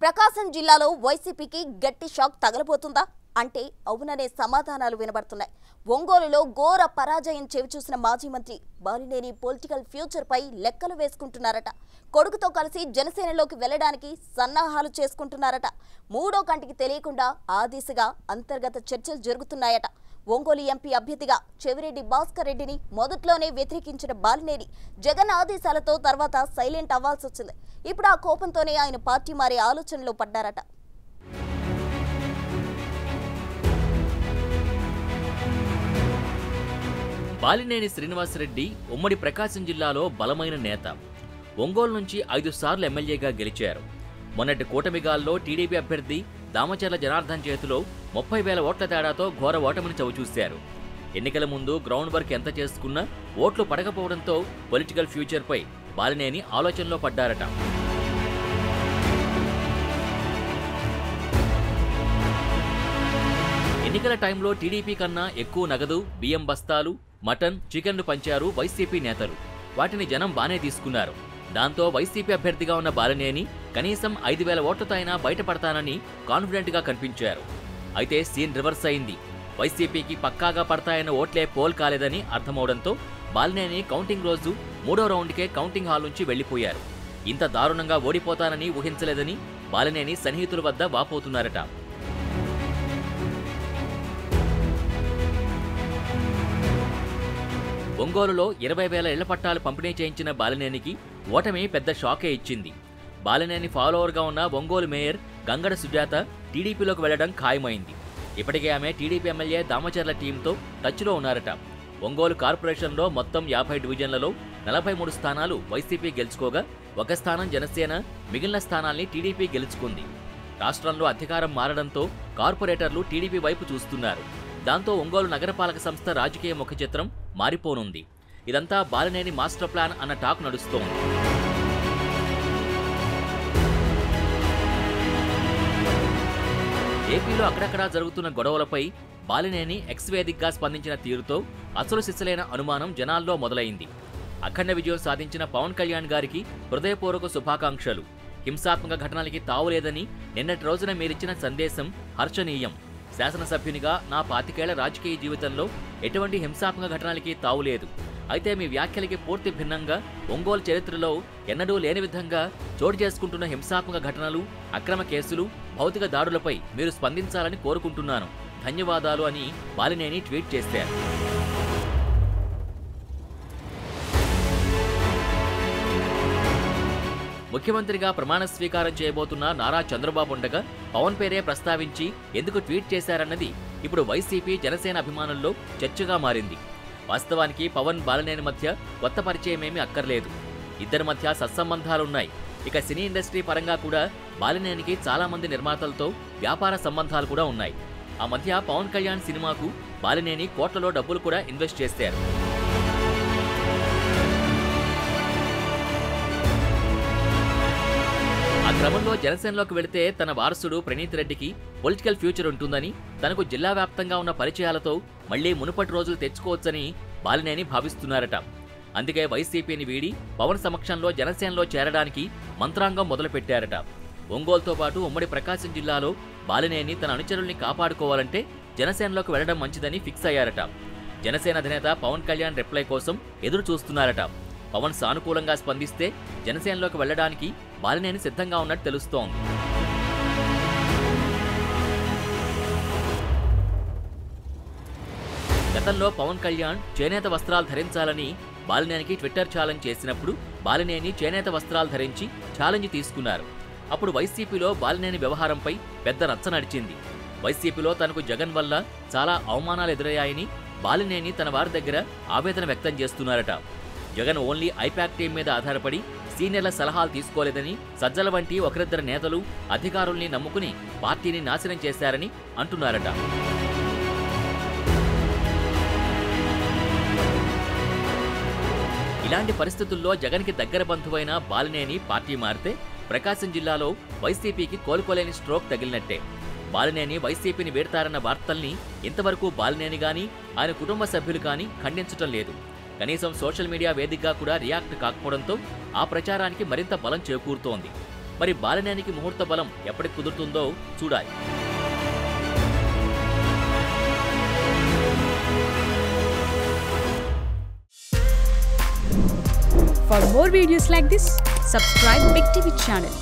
ప్రకాశం జిల్లాలో వైసీపీకి గట్టి షాక్ తగలబోతుందా అంటే అవుననే సమాధానాలు వినబడుతున్నాయి. ఒంగోలులో ఘోర పరాజయం చెవిచూసిన మాజీ మంత్రి బాలినేని పొలిటికల్ ఫ్యూచర్ పై లెక్కలు వేసుకుంటున్నారట. కొడుకుతో కలిసి జనసేనలోకి వెళ్లడానికి సన్నాహాలు చేసుకుంటున్నారట. మూడో కంటికి తెలియకుండా ఆ దిశగా అంతర్గత చర్చలు జరుగుతున్నాయట. ఒంగోలు ఎంపీ అభ్యర్థిగా చెవిరెడ్డి భాస్కర్ రెడ్డిని మొదట్లోనే వ్యతిరేకించిన బాలినేని జగన్ ఆదేశాలతో తర్వాత సైలెంట్ అవ్వాల్సి వచ్చింది. ఇప్పుడు ఆ కోపంతోనే ఆయన పార్టీ మారే ఆలోచనలో పడ్డారట. బాలినేని శ్రీనివాసరెడ్డి ఉమ్మడి ప్రకాశం జిల్లాలో బలమైన నేత. ఒంగోలు నుంచి 5 సార్లు ఎమ్మెల్యేగా గెలిచారు. మొన్నటి కూటమిగాల్లో టీడీపీ అభ్యర్థి దామచర్ల జనార్దన్ చేతిలో 30,000 ఓట్ల తేడాతో ఘోర ఓటమిని చవిచూశారు. ఎన్నికల ముందు గ్రౌండ్ వర్క్ ఎంత చేసుకున్నా ఓట్లు పడకపోవడంతో పొలిటికల్ ఫ్యూచర్ పై బాలినేని ఆలోచనలో పడ్డారట. ఎన్నికల టైంలో టీడీపీ కన్నా ఎక్కువ నగదు, బియ్యం బస్తాలు, మటన్, చికెన్లు పంచారు వైసీపీ నేతలు. వాటిని జనం బానే తీసుకున్నారు. దాంతో వైసీపీ అభ్యర్థిగా ఉన్న బాలినేని కనీసం 5,000 ఓట్లతో అయినా బయటపడతానని కాన్ఫిడెంట్ గా కనిపించారు. అయితే సీన్ రివర్స్ అయింది. వైసీపీకి పక్కాగా పడతాయన్న ఓట్లే పోల్ కాలేదని అర్థమవడంతో బాలినేని కౌంటింగ్ రోజు 3వ రౌండ్కే కౌంటింగ్ హాల్ నుంచి వెళ్లిపోయారు. ఇంత దారుణంగా ఓడిపోతానని ఊహించలేదని బాలినేని సన్నిహితుల వద్ద వాపోతున్నారట. ఒంగోలులో 20,000 ఇళ్ల పట్టాలు పంపిణీ చేయించిన బాలినేనికి ఓటమి పెద్ద షాకే ఇచ్చింది. బాలినేని ఫాలోవర్గా ఉన్న ఒంగోలు మేయర్ గంగడ సుజాత టీడీపీలోకి వెళ్లడం ఖాయమైంది. ఇప్పటికే ఆమె టీడీపీ ఎమ్మెల్యే దామచర్ల టీంతో టచ్లో ఉన్నారట. ఒంగోలు కార్పొరేషన్లో మొత్తం 50 డివిజన్లలో 43 స్థానాలు వైసీపీ గెలుచుకోగా 1 స్థానం జనసేన, మిగిలిన స్థానాల్ని టీడీపీ గెలుచుకుంది. రాష్ట్రంలో అధికారం మారడంతో కార్పొరేటర్లు టీడీపీ వైపు చూస్తున్నారు. దాంతో ఒంగోలు నగరపాలక సంస్థ రాజకీయ ముఖచిత్రం మారిపోనుంది. ఇదంతా బాలినేని మాస్టర్ ప్లాన్ అన్న టాక్ నడుస్తోంది. ఏపీలో అక్కడక్కడా జరుగుతున్న గొడవలపై బాలినేని ఎక్స్ వేదికగా స్పందించిన తీరుతో అసలు సిసలైన అనుమానం జనాల్లో మొదలైంది. అఖండ విజయం సాధించిన పవన్ కళ్యాణ్ గారికి హృదయపూర్వక శుభాకాంక్షలు. హింసాత్మక ఘటనలకి తావులేదని నిన్నటి రోజున మీరిచ్చిన సందేశం హర్షణీయం. శాసనసభ్యునిగా నా 25 ఏళ్ల రాజకీయ జీవితంలో ఎటువంటి హింసాత్మక ఘటనలకి తావులేదు. అయితే మీ వ్యాఖ్యలకి పూర్తి భిన్నంగా ఒంగోలు చరిత్రలో ఎన్నడూ లేని విధంగా చోటు చేసుకుంటున్న హింసాత్మక ఘటనలు, అక్రమ కేసులు, భౌతిక దాడులపై మీరు స్పందించాలని కోరుకుంటున్నాను. ధన్యవాదాలు అని బాలినేని ట్వీట్ చేశారు. ముఖ్యమంత్రిగా ప్రమాణ స్వీకారం చేయబోతున్న నారా చంద్రబాబు ఉండగా పవన్ పేరే ప్రస్తావించి ఎందుకు ట్వీట్ చేశారన్నది ఇప్పుడు వైసీపీ, జనసేన అభిమానుల్లో చర్చగా మారింది. వాస్తవానికి పవన్, బాలినేని మధ్య కొత్త పరిచయమేమీ అక్కర్లేదు. ఇద్దరి మధ్య సత్సంబంధాలున్నాయి. ఇక సినీ ఇండస్ట్రీ పరంగా కూడా బాలినేనికి చాలా మంది నిర్మాతలతో వ్యాపార సంబంధాలు కూడా ఉన్నాయి. ఆ మధ్య పవన్ కళ్యాణ్ సినిమాకు బాలినేని కోట్లలో డబ్బులు కూడా ఇన్వెస్ట్ చేశారు. ఆ క్రమంలో జనసేనలోకి వెళితే తన వారసుడు ప్రణీత్ రెడ్డికి పొలిటికల్ ఫ్యూచర్ ఉంటుందని, తనకు జిల్లా వ్యాప్తంగా ఉన్న పరిచయాలతో మళ్లీ మునుపటి రోజులు తెచ్చుకోవచ్చని బాలినేని భావిస్తున్నారట. అందుకే వైసీపీని వీడి పవన్ సమక్షంలో జనసేనలో చేరడానికి మంత్రాంగం మొదలుపెట్టారట. ఒంగోలుతో పాటు ఉమ్మడి ప్రకాశం జిల్లాలో బాలినేని తన అనుచరుల్ని కాపాడుకోవాలంటే జనసేనలోకి వెళ్లడం మంచిదని ఫిక్స్ అయ్యారట. జనసేన అధినేత పవన్ కళ్యాణ్ రిప్లై కోసం ఎదురు చూస్తున్నారట. పవన్ సానుకూలంగా స్పందిస్తే జనసేనలోకి వెళ్లడానికి బాలినేని సిద్ధంగా ఉన్నట్టు తెలుస్తోంది. గతంలో పవన్ కళ్యాణ్ చేనేత వస్త్రాలు ధరించాలని బాలినేనికి ట్విట్టర్ ఛాలెంజ్ చేసినప్పుడు బాలినేని చేనేత వస్త్రాలు ధరించి ఛాలెంజ్ తీసుకున్నారు. అప్పుడు వైసీపీలో బాలినేని వ్యవహారంపై పెద్ద రచ్చ నడిచింది. వైసీపీలో తనకు జగన్ వల్ల చాలా అవమానాలు ఎదురయ్యాయని బాలినేని తన వారి దగ్గర ఆవేదన వ్యక్తం చేస్తున్నారట. జగన్ ఓన్లీ ఐపాక్ టీం మీద ఆధారపడి సీనియర్ల సలహాలు తీసుకోలేదని, సజ్జల వంటి ఒకరిద్దరు నేతలు, అధికారుల్ని నమ్ముకుని పార్టీని నాశనం చేశారని అంటున్నారట. ఇలాంటి పరిస్థితుల్లో జగన్కి దగ్గర బంధువైన బాలినేని పార్టీ మారితే ప్రకాశం జిల్లాలో వైసీపీకి కోలుకోలేని స్ట్రోక్ తగిలినట్టే. బాలినేని వైసీపీని వీడతారన్న వార్తల్ని ఇంతవరకు బాలినేని గాని, ఆయన కుటుంబ సభ్యులు కానీ ఖండించటం లేదు. కనీసం సోషల్ మీడియా వేదికగా కూడా రియాక్ట్ కాకపోవడంతో ఆ ప్రచారానికి మరింత బలం చేకూరుతోంది. మరి బాలినేనికి ముహూర్త బలం ఎప్పటికి కుదురుతుందో చూడాలి. For more videos like this, subscribe Big TV channel.